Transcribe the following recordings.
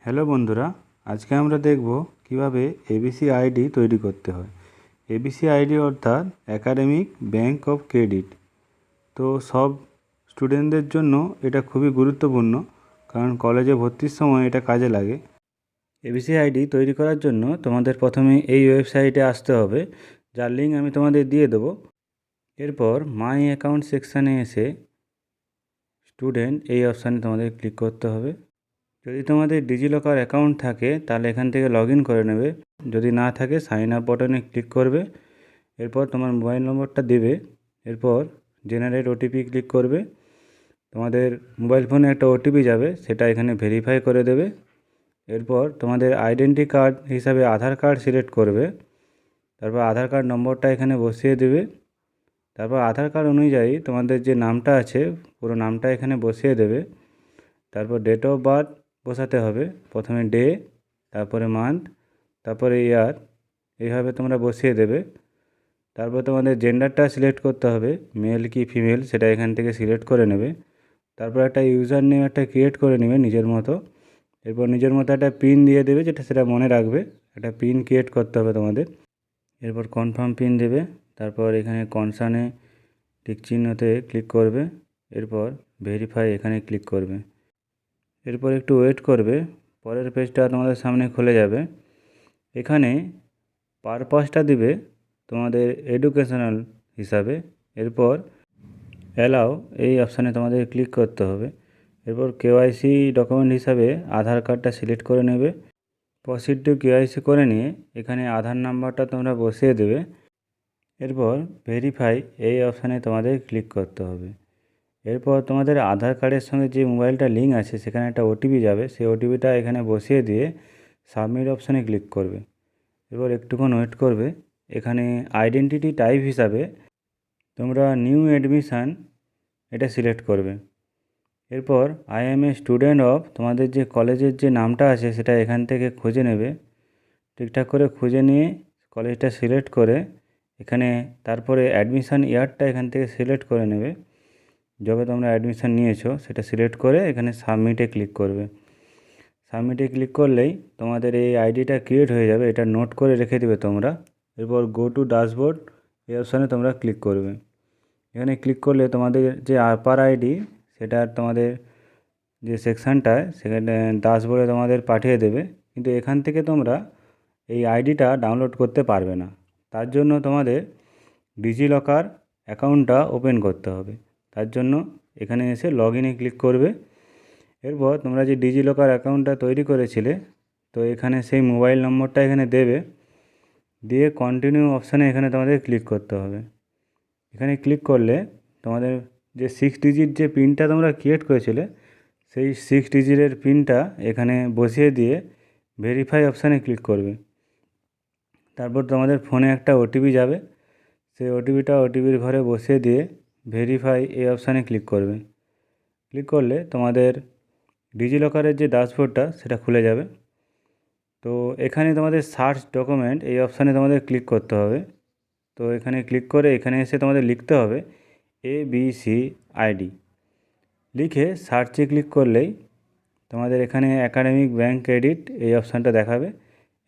Hello বন্ধুরা, আজকে আমরা দেখব কিভাবে এবিসি আইডি তৈরি করতে হয়। এবিসি আইডি অর্থাৎ একাডেমিক ব্যাংক অফ ক্রেডিট। তো সব স্টুডেন্টদের জন্য এটা খুবই গুরুত্বপূর্ণ, কারণ কলেজে ভর্তির সময় এটা কাজে লাগে। এবিসি আইডি তৈরি করার জন্য তোমাদের প্রথমে এই ওয়েবসাইটে আসতে হবে, যার লিঙ্ক আমি তোমাদের দিয়ে দেবো। এরপর মাই অ্যাকাউন্ট সেকশানে এসে স্টুডেন্ট এই অপশানে তোমাদের ক্লিক করতে হবে। যদি তোমাদের ডিজিলকার অ্যাকাউন্ট থাকে তাহলে এখান থেকে লগ ইন করে নেবে, যদি না থাকে সাইন আপ বাটনে ক্লিক করবে। এরপর তোমার মোবাইল নম্বরটা দেবে, এরপর জেনারেট ওটিপি ক্লিক করবে। তোমাদের মোবাইল ফোনে একটা ওটিপি যাবে, সেটা এখানে ভেরিফাই করে দেবে। এরপর তোমাদের আইডেন্টি কার্ড হিসাবে আধার কার্ড সিলেক্ট করবে। তারপর আধার কার্ড নম্বরটা এখানে বসিয়ে দেবে। তারপর আধার কার্ড অনুযায়ী তোমাদের যে নামটা আছে পুরো নামটা এখানে বসিয়ে দেবে। তারপর ডেট অফ বার্থ বসাতে হবে, প্রথমে ডে, তারপরে মান্থ, তারপরে ইয়ার, এইভাবে তোমরা বসিয়ে দেবে। তারপর তোমাদের জেন্ডারটা সিলেক্ট করতে হবে, মেল কি ফিমেল সেটা এখান থেকে সিলেক্ট করে নেবে। তারপর একটা ইউজার নেম একটা ক্রিয়েট করে নেবে নিজের মতো। এরপর নিজের মতো একটা পিন দিয়ে দেবে, সেটা মনে রাখবে। একটা পিন ক্রিয়েট করতে হবে তোমাদের। এরপর কনফার্ম পিন দেবে। তারপর এখানে কনসার্নে টিক চিহ্নতে ক্লিক করবে। এরপর ভেরিফাই এখানে ক্লিক করবে। এরপর একটু ওয়েট করবে, পরের পেজটা তোমাদের সামনে খুলে যাবে। এখানে পারপাসটা দিবে তোমাদের এডুকেশনাল হিসাবে। এরপর অ্যালাউ এই অপশানে তোমাদের ক্লিক করতে হবে। এরপর কেওয়াইসি ডকুমেন্ট হিসাবে আধার কার্ডটা সিলেক্ট করে নেবে। প্রসিড টু কেওয়াইসি করে নিয়ে এখানে আধার নাম্বারটা তোমরা বসিয়ে দেবে। এরপর ভেরিফাই এই অপশানে তোমাদের ক্লিক করতে হবে। এরপর তোমাদের আধার কার্ডের সঙ্গে যে মোবাইলটা লিঙ্ক আছে সেখানে একটা ওটিপি যাবে, সেই ওটিপিটা এখানে বসিয়ে দিয়ে সাবমিট অপশানে ক্লিক করবে। এরপর একটুক্ষণ ওয়েট করবে। এখানে আইডেন্টিটি টাইপ হিসাবে তোমরা নিউ অ্যাডমিশান এটা সিলেক্ট করবে। এরপর I M a student of তোমাদের যে কলেজের যে নামটা আছে সেটা এখান থেকে খুঁজে নেবে। ঠিকঠাক করে খুঁজে নিয়ে কলেজটা সিলেক্ট করে এখানে তারপরে অ্যাডমিশান ইয়ারটা এখান থেকে সিলেক্ট করে নেবে। যবে তোমরা অ্যাডমিশান নিয়েছো সেটা সিলেক্ট করে এখানে সাবমিটে ক্লিক করবে। সাবমিটে ক্লিক করলেই তোমাদের এই আইডিটা ক্রিয়েট হয়ে যাবে, এটা নোট করে রেখে দেবে তোমরা। এরপর গো টু ড্যাশবোর্ড এই অপশানে তোমরা ক্লিক করবে। এখানে ক্লিক করলে তোমাদের যে আপার আইডি সেটা তোমাদের যে সেকশানটায় সেখানে ড্যাশবোর্ডে তোমাদের পাঠিয়ে দেবে, কিন্তু এখান থেকে তোমরা এই আইডিটা ডাউনলোড করতে পারবে না। তার জন্য তোমাদের ডিজিলকার অ্যাকাউন্টটা ওপেন করতে হবে। তার জন্য এখানে এসে লগ ইনে ক্লিক করবে। এরপর তোমরা যে ডিজিলকার অ্যাকাউন্টটা তৈরি করেছিলে, তো এখানে সেই মোবাইল নম্বরটা এখানে দেবে, দিয়ে কন্টিনিউ অপশানে এখানে তোমাদের ক্লিক করতে হবে। এখানে ক্লিক করলে তোমাদের যে 6 ডিজিট যে পিনটা তোমরা ক্রিয়েট করেছিলে সেই 6 ডিজিটের পিনটা এখানে বসিয়ে দিয়ে ভেরিফাই অপশানে ক্লিক করবে। তারপর তোমাদের ফোনে একটা ওটিপি যাবে, সেই ওটিপির ঘরে বসিয়ে দিয়ে ভেরিফাই এই অপশানে ক্লিক করবে। ক্লিক করলে তোমাদের ডিজিলকারের যে ড্যাশবোর্ডটা সেটা খুলে যাবে। তো এখানে তোমাদের সার্চ ডকুমেন্ট এই অপশানে তোমাদের ক্লিক করতে হবে। তো এখানে ক্লিক করে এখানে এসে তোমাদের লিখতে হবে এবিসি আইডি, লিখে সার্চে ক্লিক করলেই তোমাদের এখানে একাডেমিক ব্যাংক ক্রেডিট এই অপশানটা দেখাবে,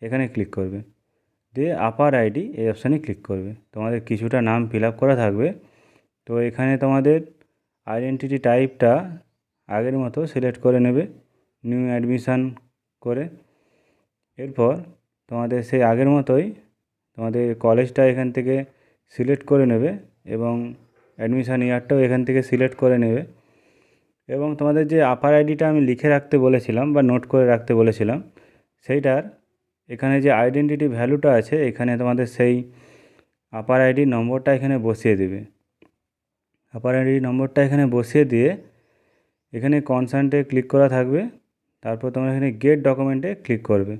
এখানে ক্লিক করবে। দিয়ে আপার আইডি এই অপশানে ক্লিক করবে। তোমাদের কিছুটা নাম ফিল আপ করা থাকবে। তো এখানে তোমাদের আইডেন্টিটি টাইপটা আগের মতো সিলেক্ট করে নেবে নিউ অ্যাডমিশান করে। এরপর তোমাদের সেই আগের মতোই তোমাদের কলেজটা এখান থেকে সিলেক্ট করে নেবে এবং অ্যাডমিশান ইয়ারটাও এখান থেকে সিলেক্ট করে নেবে। এবং তোমাদের যে আপার আইডিটা আমি লিখে রাখতে বলেছিলাম বা নোট করে রাখতে বলেছিলাম, সেইটার এখানে যে আইডেন্টিটি ভ্যালুটা আছে এখানে তোমাদের সেই আপার আইডি নম্বরটা এখানে বসিয়ে দেবে। আপার আইডি নম্বরটা এখানে বসিয়ে দিয়ে এখানে কনসার্টে ক্লিক করা থাকবে। তারপর তোমরা এখানে গেট ডকুমেন্টে ক্লিক করবে।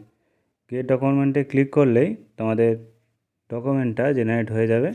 গেট ডকুমেন্টে ক্লিক করলেই তোমাদের ডকুমেন্টটা জেনারেট হয়ে যাবে।